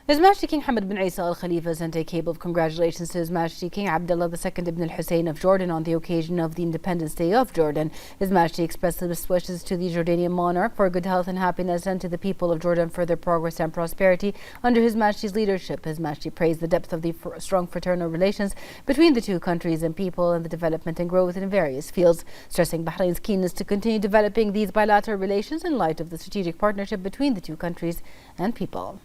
His Majesty King Hamad bin Isa Al Khalifa sent a cable of congratulations to His Majesty King Abdullah II ibn al Hussein of Jordan on the occasion of the Independence Day of Jordan. His Majesty expressed his wishes to the Jordanian monarch for good health and happiness, and to the people of Jordan for their progress and prosperity under His Majesty's leadership. His Majesty praised the depth of the strong fraternal relations between the two countries and people, and the development and growth in various fields, stressing Bahrain's keenness to continue developing these bilateral relations in light of the strategic partnership between the two countries and people.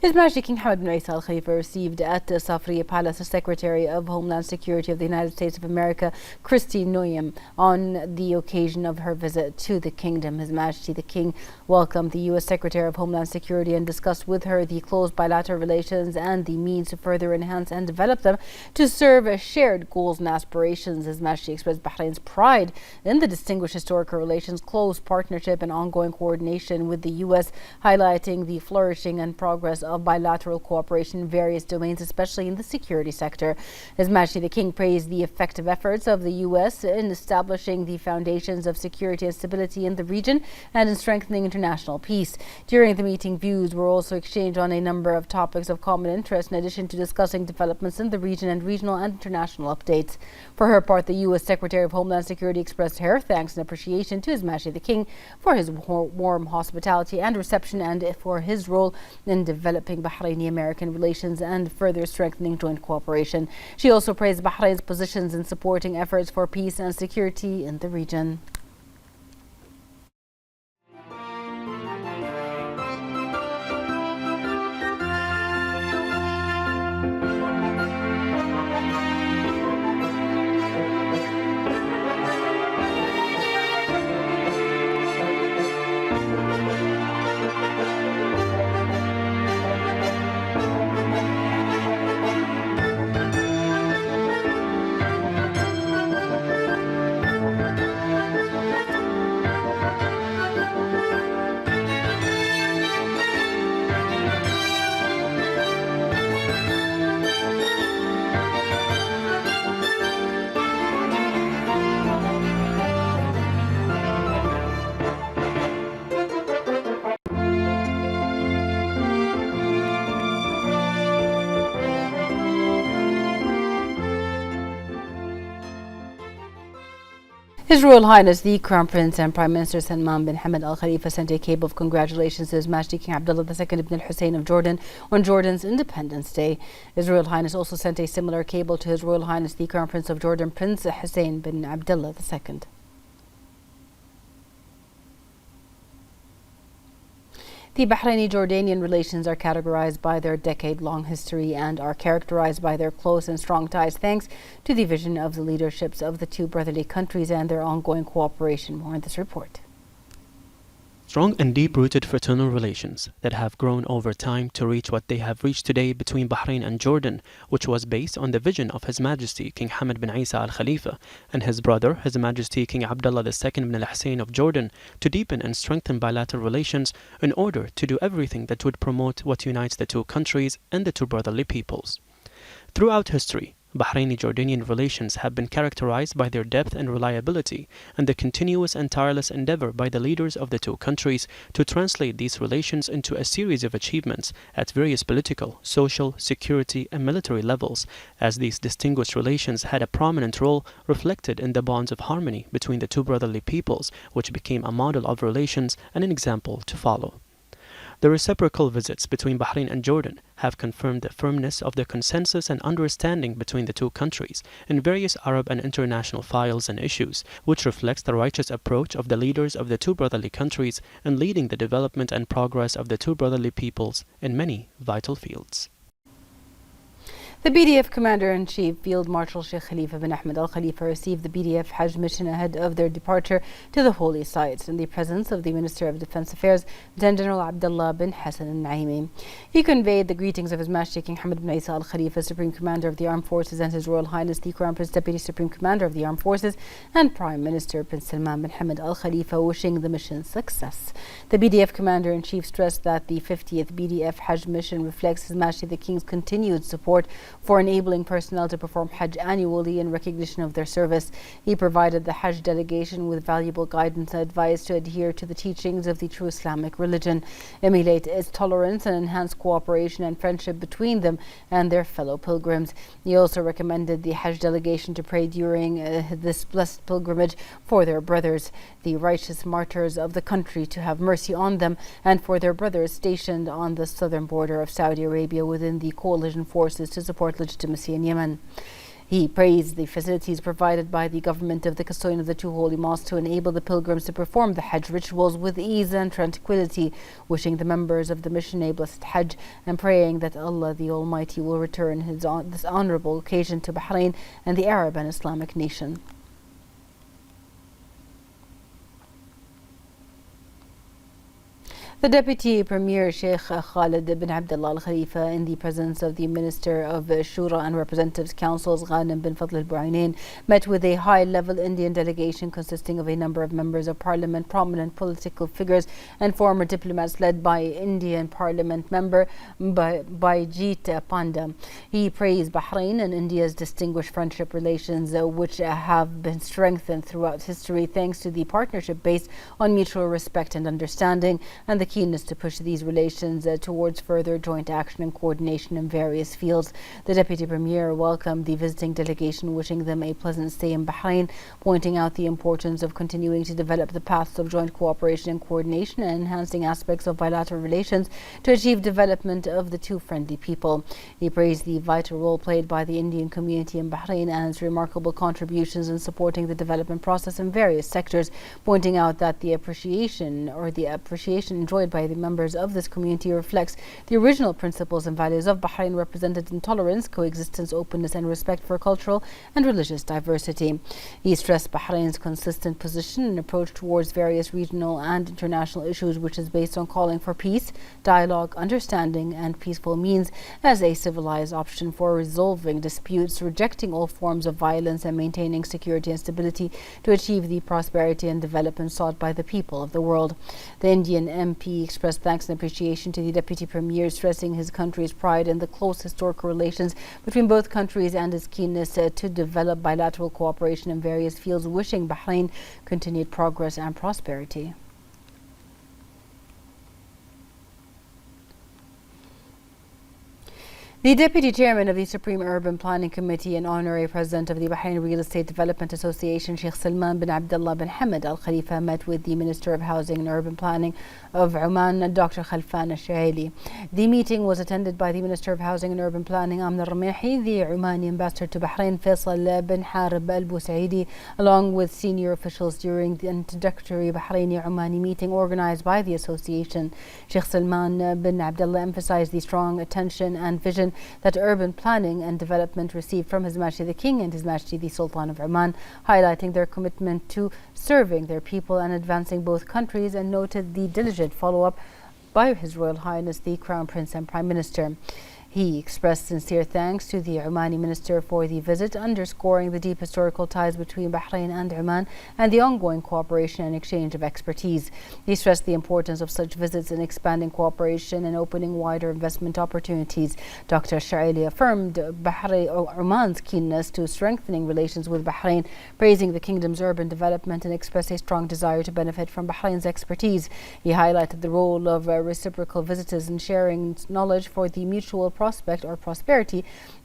His Majesty King Hamad bin Isa Al Khalifa received at the Safriya Palace the Secretary of Homeland Security of the United States of America, Kristi Noem, on the occasion of her visit to the kingdom. His Majesty the King welcomed the U.S. Secretary of Homeland Security and discussed with her the close bilateral relations and the means to further enhance and develop them to serve shared goals and aspirations. His Majesty expressed Bahrain's pride in the distinguished historical relations, close partnership and ongoing coordination with the U.S., highlighting the flourishing and progress of bilateral cooperation in various domains, especially in the security sector. His Majesty the King praised the effective efforts of the U.S. in establishing the foundations of security and stability in the region and in strengthening international peace. During the meeting, views were also exchanged on a number of topics of common interest, in addition to discussing developments in the region and regional and international updates. For her part, the U.S. Secretary of Homeland Security expressed her thanks and appreciation to His Majesty the King for his warm hospitality and reception, and for his role in developing Bahraini-American relations and further strengthening joint cooperation. She also praised Bahrain's positions in supporting efforts for peace and security in the region. His Royal Highness the Crown Prince and Prime Minister Salman bin Hamad Al Khalifa sent a cable of congratulations to His Majesty King Abdullah II ibn al Hussein of Jordan on Jordan's Independence Day. His Royal Highness also sent a similar cable to His Royal Highness the Crown Prince of Jordan, Prince Hussein bin Abdullah II. The Bahraini-Jordanian relations are categorized by their decade-long history and are characterized by their close and strong ties, thanks to the vision of the leaderships of the two brotherly countries and their ongoing cooperation. More in this report. Strong and deep-rooted fraternal relations that have grown over time to reach what they have reached today between Bahrain and Jordan, which was based on the vision of His Majesty King Hamad bin Isa Al Khalifa and his brother, His Majesty King Abdullah II ibn al Hussein of Jordan, to deepen and strengthen bilateral relations in order to do everything that would promote what unites the two countries and the two brotherly peoples. Throughout history, Bahraini-Jordanian relations have been characterized by their depth and reliability, and the continuous and tireless endeavor by the leaders of the two countries to translate these relations into a series of achievements at various political, social, security, and military levels, as these distinguished relations had a prominent role reflected in the bonds of harmony between the two brotherly peoples, which became a model of relations and an example to follow. The reciprocal visits between Bahrain and Jordan have confirmed the firmness of the consensus and understanding between the two countries in various Arab and international files and issues, which reflects the righteous approach of the leaders of the two brotherly countries in leading the development and progress of the two brotherly peoples in many vital fields. The BDF Commander-in-Chief Field Marshal Sheikh Khalifa bin Ahmed Al Khalifa received the BDF Hajj mission ahead of their departure to the holy sites in the presence of the Minister of Defense Affairs, Lieutenant General Abdullah bin Hassan al-Naimi. He conveyed the greetings of His Majesty King Hamad bin Isa Al Khalifa, Supreme Commander of the Armed Forces, and His Royal Highness the Crown Prince, Deputy Supreme Commander of the Armed Forces, and Prime Minister Prince Salman bin Hamad Al Khalifa, wishing the mission success. The BDF Commander-in-Chief stressed that the 50th BDF Hajj mission reflects His Majesty the King's continued support for enabling personnel to perform Hajj annually in recognition of their service. He provided the Hajj delegation with valuable guidance and advice to adhere to the teachings of the true Islamic religion, emulate its tolerance and enhance cooperation and friendship between them and their fellow pilgrims. He also recommended the Hajj delegation to pray during this blessed pilgrimage for their brothers, the righteous martyrs of the country, to have mercy on them, and for their brothers stationed on the southern border of Saudi Arabia within the coalition forces to support legitimacy in Yemen. He praised the facilities provided by the government of the custodian of the two holy mosques to enable the pilgrims to perform the Hajj rituals with ease and tranquility, wishing the members of the mission a blessed Hajj and praying that Allah the Almighty will return this honorable occasion to Bahrain and the Arab and Islamic nation. The Deputy Premier Sheikh Khalid bin Abdullah Al Khalifa, in the presence of the Minister of Shura and Representatives Councils Ghanem bin Fadl Al Buainain, met with a high-level Indian delegation consisting of a number of members of Parliament, prominent political figures and former diplomats, led by Indian Parliament member Baijit Panda. He praised Bahrain and India's distinguished friendship relations, which have been strengthened throughout history thanks to the partnership based on mutual respect and understanding, and the keenness to push these relations towards further joint action and coordination in various fields. The Deputy Premier welcomed the visiting delegation, wishing them a pleasant stay in Bahrain, pointing out the importance of continuing to develop the paths of joint cooperation and coordination and enhancing aspects of bilateral relations to achieve development of the two friendly people. He praised the vital role played by the Indian community in Bahrain and its remarkable contributions in supporting the development process in various sectors, pointing out that the appreciation enjoyed by the members of this community reflects the original principles and values of Bahrain, represented in tolerance, coexistence, openness and respect for cultural and religious diversity. He stressed Bahrain's consistent position and approach towards various regional and international issues, which is based on calling for peace, dialogue, understanding and peaceful means as a civilized option for resolving disputes, rejecting all forms of violence and maintaining security and stability to achieve the prosperity and development sought by the people of the world. The Indian MP expressed thanks and appreciation to the Deputy Premier, stressing his country's pride in the close historical relations between both countries and his keenness to develop bilateral cooperation in various fields, wishing Bahrain continued progress and prosperity. The Deputy Chairman of the Supreme Urban Planning Committee and Honorary President of the Bahrain Real Estate Development Association, Sheikh Salman bin Abdullah bin Hamad Al Khalifa, met with the Minister of Housing and Urban Planning of Oman, Dr. Khalfan Al-Shaili. The meeting was attended by the Minister of Housing and Urban Planning, Amna Al-Ramahi, the Omani Ambassador to Bahrain, Faisal bin Harib Al-Busaidi, along with senior officials during the introductory Bahraini-Omani meeting organized by the association. Sheikh Salman bin Abdullah emphasized the strong attention and vision that urban planning and development received from His Majesty the King and His Majesty the Sultan of Oman, highlighting their commitment to serving their people and advancing both countries, and noted the diligent follow-up by His Royal Highness the Crown Prince and Prime Minister. He expressed sincere thanks to the Omani minister for the visit, underscoring the deep historical ties between Bahrain and Oman and the ongoing cooperation and exchange of expertise. He stressed the importance of such visits in expanding cooperation and opening wider investment opportunities. Dr. Shaili affirmed Oman's keenness to strengthening relations with Bahrain, praising the kingdom's urban development, and expressed a strong desire to benefit from Bahrain's expertise. He highlighted the role of reciprocal visitors in sharing knowledge for the mutual prospect or prosperity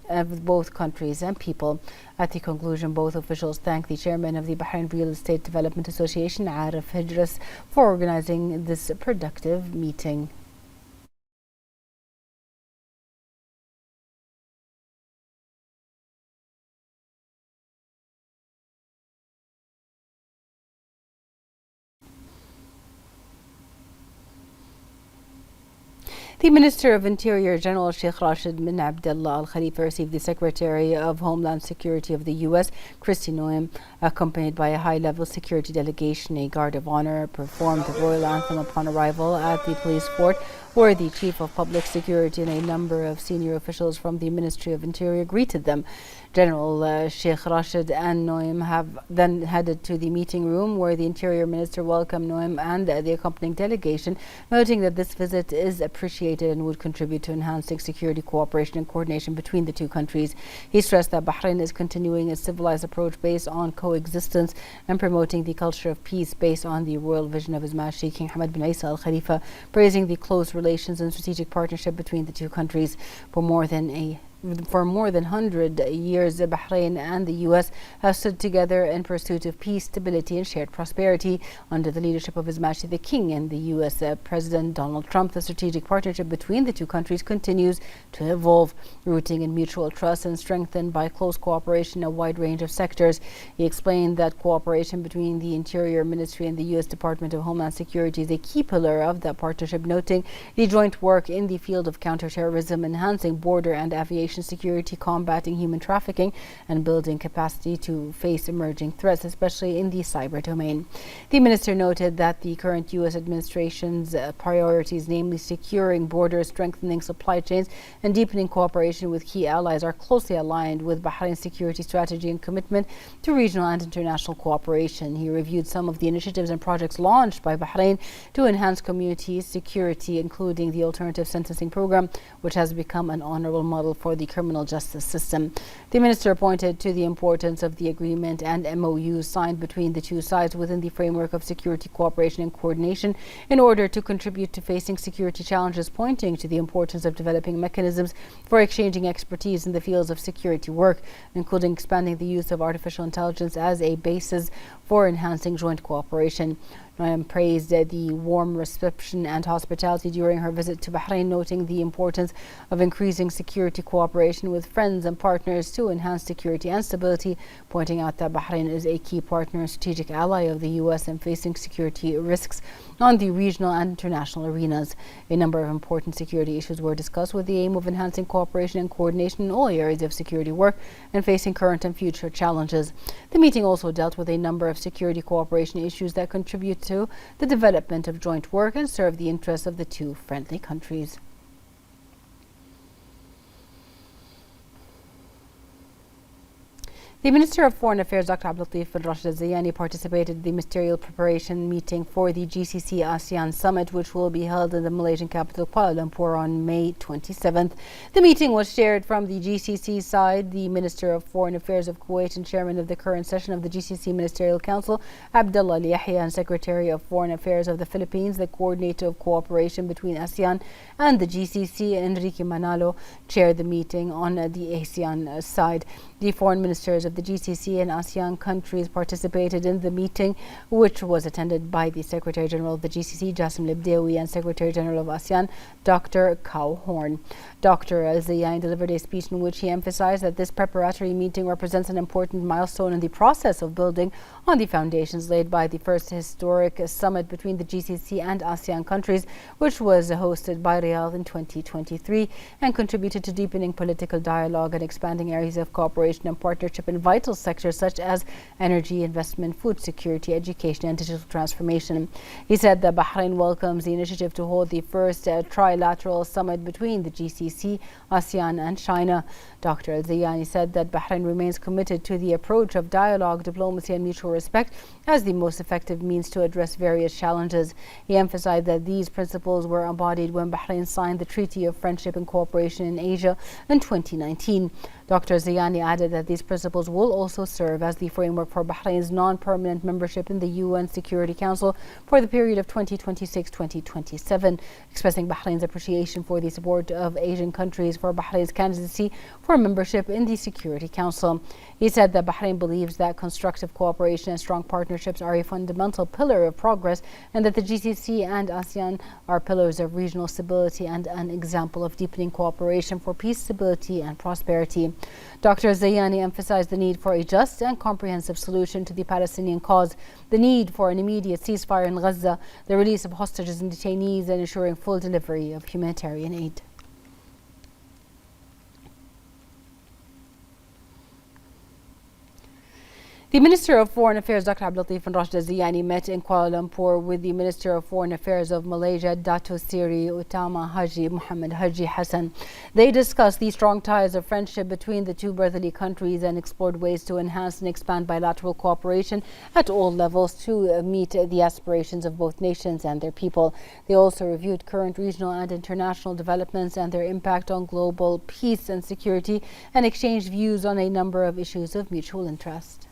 of both countries and people. At the conclusion, both officials thanked the chairman of the Bahrain Real Estate Development Association, Arif Hijras, for organizing this productive meeting. The Minister of Interior, General Sheikh Rashid bin Abdullah Al Khalifa, received the Secretary of Homeland Security of the U.S., Kristi Noem, accompanied by a high-level security delegation. A guard of honor performed the royal anthem upon arrival at the police fort where the Chief of Public Security and a number of senior officials from the Ministry of Interior greeted them. General Sheikh Rashid and Noim have then headed to the meeting room where the Interior Minister welcomed Noim and the accompanying delegation, noting that this visit is appreciated and would contribute to enhancing security cooperation and coordination between the two countries. He stressed that Bahrain is continuing a civilized approach based on coexistence and promoting the culture of peace based on the royal vision of His Majesty King Hamad bin Isa Al Khalifa, praising the close relations and strategic partnership between the two countries. For more than 100 years, Bahrain and the U.S. have stood together in pursuit of peace, stability and shared prosperity. Under the leadership of His Majesty the King and the U.S. President Donald Trump, the strategic partnership between the two countries continues to evolve, rooting in mutual trust and strengthened by close cooperation in a wide range of sectors. He explained that cooperation between the Interior Ministry and the U.S. Department of Homeland Security is a key pillar of that partnership, noting the joint work in the field of counterterrorism, enhancing border and aviation security, combating human trafficking, and building capacity to face emerging threats, especially in the cyber domain. The minister noted that the current U.S. administration's priorities, namely securing borders, strengthening supply chains, and deepening cooperation with key allies, are closely aligned with Bahrain's security strategy and commitment to regional and international cooperation. He reviewed some of the initiatives and projects launched by Bahrain to enhance community security, including the alternative sentencing program, which has become an honorable model for the criminal justice system. The minister pointed to the importance of the agreement and MOUs signed between the two sides within the framework of security cooperation and coordination in order to contribute to facing security challenges, pointing to the importance of developing mechanisms for exchanging expertise in the fields of security work, including expanding the use of artificial intelligence as a basis for enhancing joint cooperation. Noam praised the warm reception and hospitality during her visit to Bahrain, noting the importance of increasing security cooperation with friends and partners to enhance security and stability, pointing out that Bahrain is a key partner and strategic ally of the U.S. in facing security risks on the regional and international arenas. A number of important security issues were discussed with the aim of enhancing cooperation and coordination in all areas of security work and facing current and future challenges. The meeting also dealt with a number of security cooperation issues that contribute to the development of joint work and serve the interests of the two friendly countries. The Minister of Foreign Affairs, Dr. Abdulatif bin Rashid Al-Zayani, participated in the ministerial preparation meeting for the GCC ASEAN Summit, which will be held in the Malaysian capital Kuala Lumpur on May 27th. The meeting was chaired from the GCC side. The Minister of Foreign Affairs of Kuwait and Chairman of the current session of the GCC Ministerial Council, Abdullah Al-Yahya, and Secretary of Foreign Affairs of the Philippines, the coordinator of cooperation between ASEAN and the GCC, Enrique Manalo, chaired the meeting on the ASEAN side. The foreign ministers of the GCC and ASEAN countries participated in the meeting, which was attended by the Secretary General of the GCC, Jassim Libdewi, and Secretary General of ASEAN, Dr. Kao Horn. Dr. Al-Zayani delivered a speech in which he emphasized that this preparatory meeting represents an important milestone in the process of building on the foundations laid by the first historic summit between the GCC and ASEAN countries, which was hosted by Riyadh in 2023 and contributed to deepening political dialogue and expanding areas of cooperation and partnership in vital sectors such as energy, investment, food security, education, and digital transformation. He said that Bahrain welcomes the initiative to hold the first trilateral summit between the GCC, ASEAN, and China. Dr. Al-Zayani said that Bahrain remains committed to the approach of dialogue, diplomacy, and mutual respect as the most effective means to address various challenges. He emphasized that these principles were embodied when Bahrain signed the Treaty of Friendship and Cooperation in Asia in 2019. Dr. Zayani added that these principles will also serve as the framework for Bahrain's non-permanent membership in the UN Security Council for the period of 2026-2027, expressing Bahrain's appreciation for the support of Asian countries for Bahrain's candidacy for membership in the Security Council. He said that Bahrain believes that constructive cooperation and strong partnerships are a fundamental pillar of progress, and that the GCC and ASEAN are pillars of regional stability and an example of deepening cooperation for peace, stability, and prosperity. Dr. Zayani emphasized the need for a just and comprehensive solution to the Palestinian cause, the need for an immediate ceasefire in Gaza, the release of hostages and detainees, and ensuring full delivery of humanitarian aid. The Minister of Foreign Affairs, Dr. Abdulatif bin Rashid Al-Ziyani, met in Kuala Lumpur with the Minister of Foreign Affairs of Malaysia, Dato Seri Utama Haji Muhammad Haji Hassan. They discussed the strong ties of friendship between the two brotherly countries and explored ways to enhance and expand bilateral cooperation at all levels to meet the aspirations of both nations and their people. They also reviewed current regional and international developments and their impact on global peace and security and exchanged views on a number of issues of mutual interest.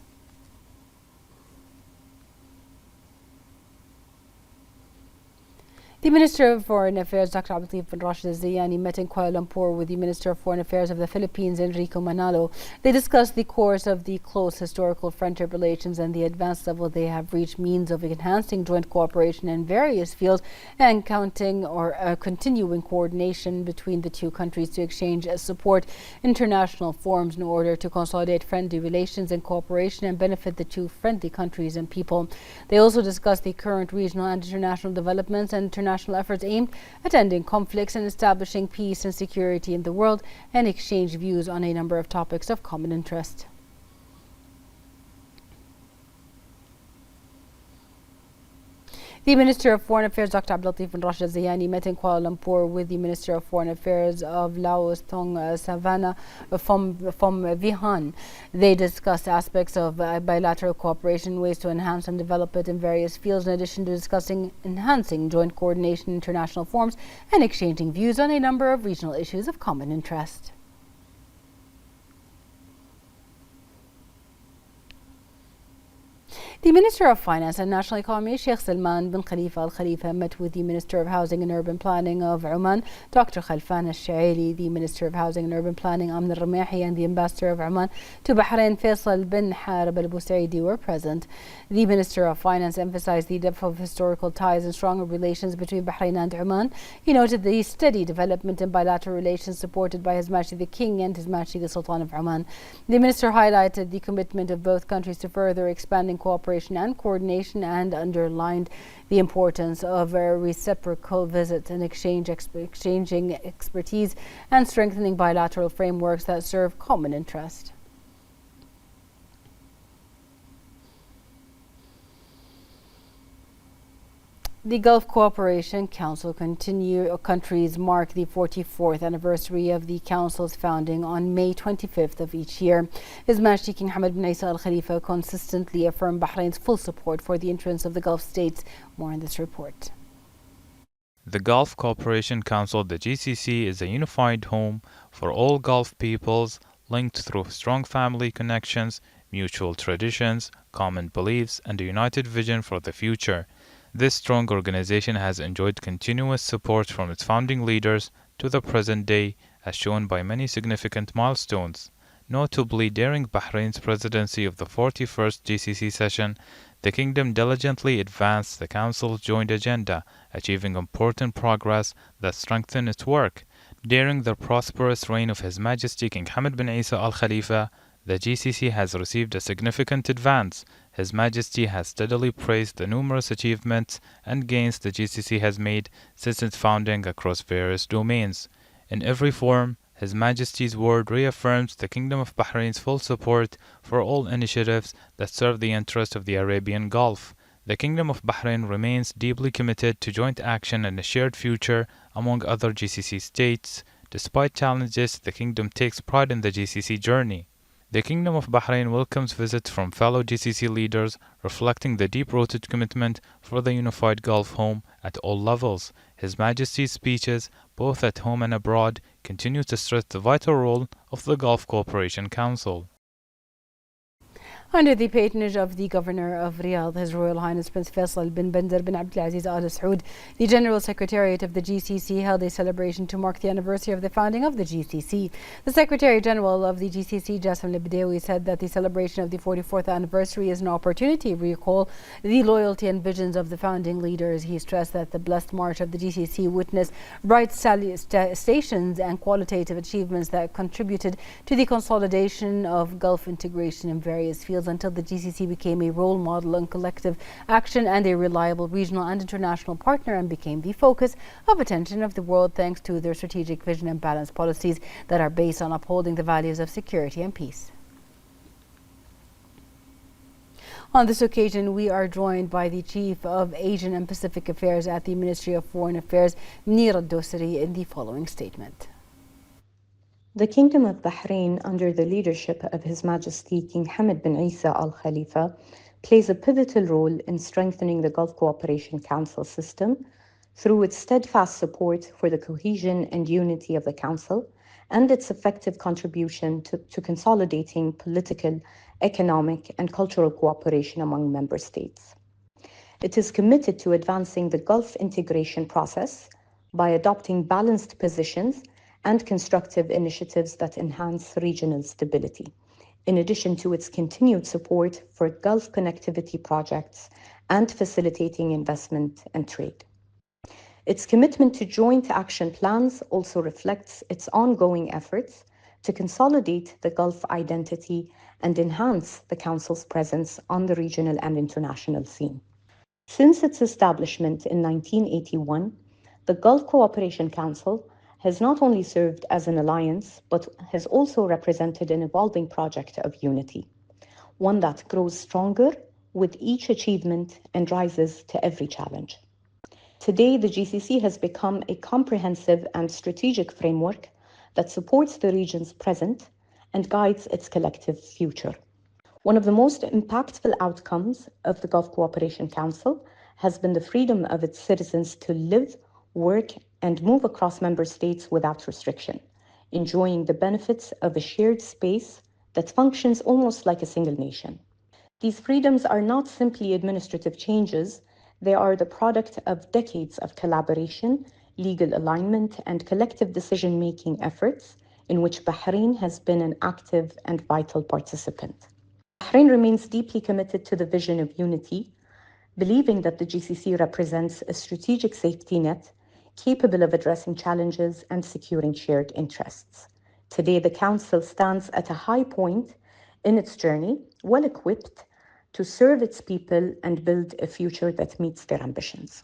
The Minister of Foreign Affairs, Dr. Abdulatif bin Rashid Al-Ziyani, met in Kuala Lumpur with the Minister of Foreign Affairs of the Philippines, Enrico Manalo. They discussed the course of the close historical friendship relations and the advanced level they have reached, means of enhancing joint cooperation in various fields and continuing coordination between the two countries to exchange support international forums in order to consolidate friendly relations and cooperation and benefit the two friendly countries and people. They also discussed the current regional and international developments and international efforts aimed at ending conflicts and establishing peace and security in the world and exchange views on a number of topics of common interest. The Minister of Foreign Affairs, Dr. Abdulatif bin Rashid Al-Ziyani, met in Kuala Lumpur with the Minister of Foreign Affairs of Laos, Thong Savannah from Vihan. They discussed aspects of bilateral cooperation, ways to enhance and develop it in various fields, in addition to discussing enhancing joint coordination in international forums and exchanging views on a number of regional issues of common interest. The Minister of Finance and National Economy, Sheikh Salman bin Khalifa Al Khalifa, met with the Minister of Housing and Urban Planning of Oman, Dr. Khalfan Al Shaili. The Minister of Housing and Urban Planning, Amn Al Ramahi, and the Ambassador of Oman to Bahrain, Faisal bin Harib Al Busaidi, were present. The Minister of Finance emphasized the depth of historical ties and stronger relations between Bahrain and Oman. He noted the steady development in bilateral relations supported by His Majesty the King and His Majesty the Sultan of Oman. The Minister highlighted the commitment of both countries to further expanding cooperation and coordination and underlined the importance of reciprocal visits and exchanging expertise and strengthening bilateral frameworks that serve common interest. The Gulf Cooperation Council countries mark the 44th anniversary of the Council's founding on May 25th of each year. His Majesty King Hamad bin Isa Al Khalifa consistently affirmed Bahrain's full support for the interests of the Gulf states. More in this report. The Gulf Cooperation Council, the GCC, is a unified home for all Gulf peoples linked through strong family connections, mutual traditions, common beliefs, and a united vision for the future. This strong organization has enjoyed continuous support from its founding leaders to the present day, as shown by many significant milestones. Notably, during Bahrain's presidency of the 41st GCC session, the Kingdom diligently advanced the Council's joint agenda, achieving important progress that strengthened its work. During the prosperous reign of His Majesty King Hamad bin Isa Al Khalifa, the GCC has received a significant advance. His Majesty has steadily praised the numerous achievements and gains the GCC has made since its founding across various domains. In every forum, His Majesty's word reaffirms the Kingdom of Bahrain's full support for all initiatives that serve the interests of the Arabian Gulf. The Kingdom of Bahrain remains deeply committed to joint action and a shared future among other GCC states. Despite challenges, the Kingdom takes pride in the GCC journey. The Kingdom of Bahrain welcomes visits from fellow GCC leaders, reflecting the deep-rooted commitment for the unified Gulf home at all levels. His Majesty's speeches, both at home and abroad, continue to stress the vital role of the Gulf Cooperation Council. Under the patronage of the Governor of Riyadh, His Royal Highness Prince Faisal bin Bandar bin Abdulaziz Al Saud, the General Secretariat of the GCC held a celebration to mark the anniversary of the founding of the GCC. The Secretary General of the GCC, Jassim Al-Badawi, said that the celebration of the 44th anniversary is an opportunity to recall the loyalty and visions of the founding leaders. He stressed that the blessed march of the GCC witnessed bright stations and qualitative achievements that contributed to the consolidation of Gulf integration in various fields until the GCC became a role model in collective action and a reliable regional and international partner and became the focus of attention of the world thanks to their strategic vision and balanced policies that are based on upholding the values of security and peace. On this occasion, we are joined by the Chief of Asian and Pacific Affairs at the Ministry of Foreign Affairs, Munir al-Dosari, in the following statement. The Kingdom of Bahrain, under the leadership of His Majesty King Hamad bin Isa Al Khalifa, plays a pivotal role in strengthening the Gulf Cooperation Council system through its steadfast support for the cohesion and unity of the Council and its effective contribution to consolidating political, economic, and cultural cooperation among member states. It is committed to advancing the Gulf integration process by adopting balanced positions and constructive initiatives that enhance regional stability, in addition to its continued support for Gulf connectivity projects and facilitating investment and trade. Its commitment to joint action plans also reflects its ongoing efforts to consolidate the Gulf identity and enhance the Council's presence on the regional and international scene. Since its establishment in 1981, the Gulf Cooperation Council has not only served as an alliance, but has also represented an evolving project of unity, one that grows stronger with each achievement and rises to every challenge. Today, the GCC has become a comprehensive and strategic framework that supports the region's present and guides its collective future. One of the most impactful outcomes of the Gulf Cooperation Council has been the freedom of its citizens to live, work, and move across member states without restriction, enjoying the benefits of a shared space that functions almost like a single nation. These freedoms are not simply administrative changes, they are the product of decades of collaboration, legal alignment, and collective decision-making efforts in which Bahrain has been an active and vital participant. Bahrain remains deeply committed to the vision of unity, believing that the GCC represents a strategic safety net capable of addressing challenges and securing shared interests. Today, the Council stands at a high point in its journey, well equipped to serve its people and build a future that meets their ambitions.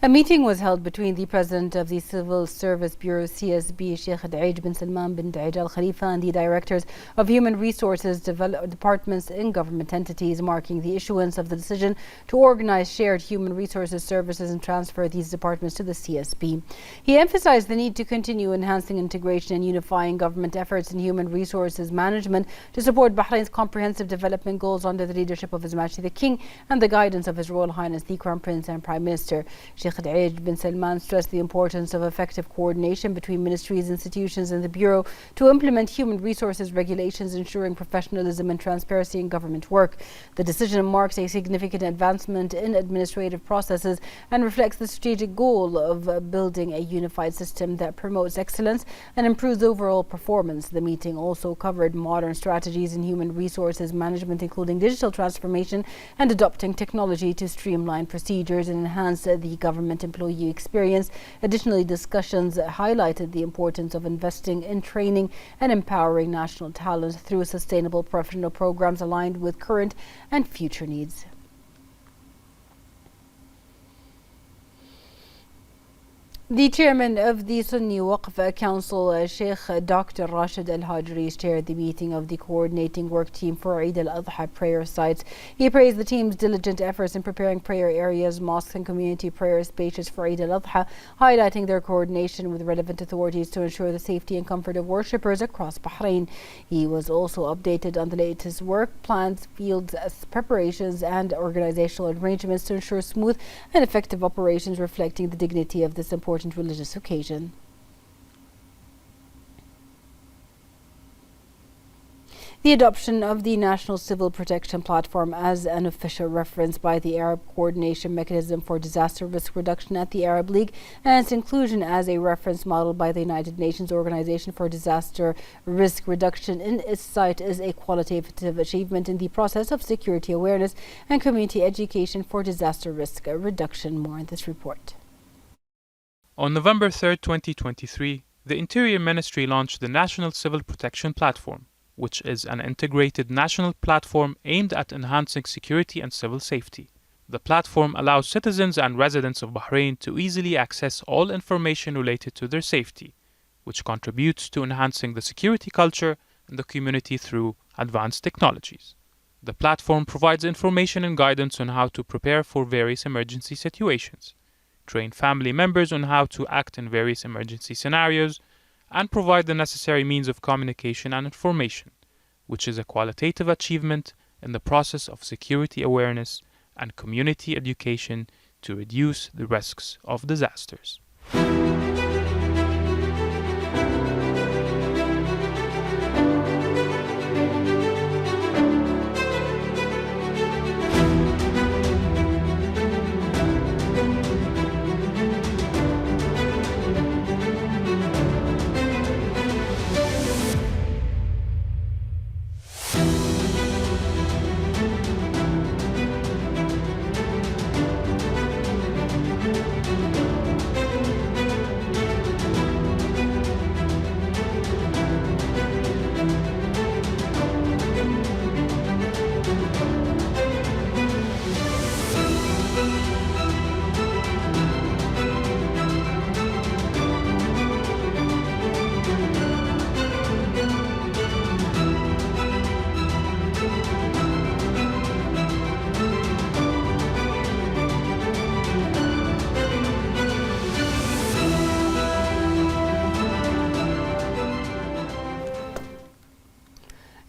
A meeting was held between the President of the Civil Service Bureau CSB, Sheikh Daij bin Salman bin Daij Al Khalifa, and the Directors of Human Resources Departments in government entities, marking the issuance of the decision to organize shared human resources services and transfer these departments to the CSB. He emphasized the need to continue enhancing integration and unifying government efforts in human resources management to support Bahrain's comprehensive development goals under the leadership of His Majesty the King and the guidance of His Royal Highness the Crown Prince and Prime Minister. Sheikh Daij bin Salman stressed the importance of effective coordination between ministries, institutions and the Bureau to implement human resources regulations, ensuring professionalism and transparency in government work. The decision marks a significant advancement in administrative processes and reflects the strategic goal of building a unified system that promotes excellence and improves overall performance. The meeting also covered modern strategies in human resources management, including digital transformation and adopting technology to streamline procedures and enhance the government employee experience. Additionally, discussions highlighted the importance of investing in training and empowering national talent through sustainable professional programs aligned with current and future needs. The chairman of the Sunni Waqf Council, Sheikh Dr. Rashid Al-Hajri, chaired the meeting of the coordinating work team for Eid al-Adha prayer sites. He praised the team's diligent efforts in preparing prayer areas, mosques and community prayer spaces for Eid al-Adha, highlighting their coordination with relevant authorities to ensure the safety and comfort of worshippers across Bahrain. He was also updated on the latest work plans, field preparations and organizational arrangements to ensure smooth and effective operations reflecting the dignity of this important religious occasion. The adoption of the National Civil Protection Platform as an official reference by the Arab Coordination Mechanism for Disaster Risk Reduction at the Arab League and its inclusion as a reference model by the United Nations Organization for Disaster Risk Reduction in its site is a qualitative achievement in the process of security awareness and community education for disaster risk reduction. More in this report. On November 3, 2023, the Interior Ministry launched the National Civil Protection Platform, which is an integrated national platform aimed at enhancing security and civil safety. The platform allows citizens and residents of Bahrain to easily access all information related to their safety, which contributes to enhancing the security culture in the community through advanced technologies. The platform provides information and guidance on how to prepare for various emergency situations, train family members on how to act in various emergency scenarios, and provide the necessary means of communication and information, which is a qualitative achievement in the process of security awareness and community education to reduce the risks of disasters.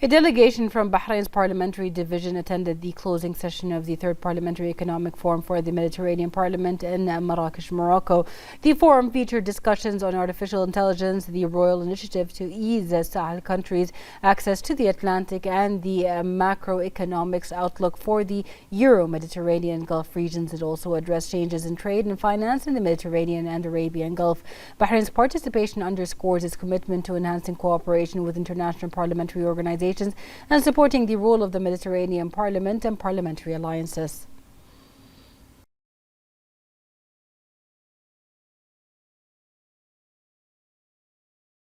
A delegation from Bahrain's parliamentary division attended the closing session of the Third Parliamentary Economic Forum for the Mediterranean Parliament in Marrakesh, Morocco. The forum featured discussions on artificial intelligence, the royal initiative to ease Sahel countries' access to the Atlantic, and the macroeconomics outlook for the Euro-Mediterranean Gulf regions. It also addressed changes in trade and finance in the Mediterranean and Arabian Gulf. Bahrain's participation underscores its commitment to enhancing cooperation with international parliamentary organizations and supporting the role of the Mediterranean Parliament and parliamentary alliances.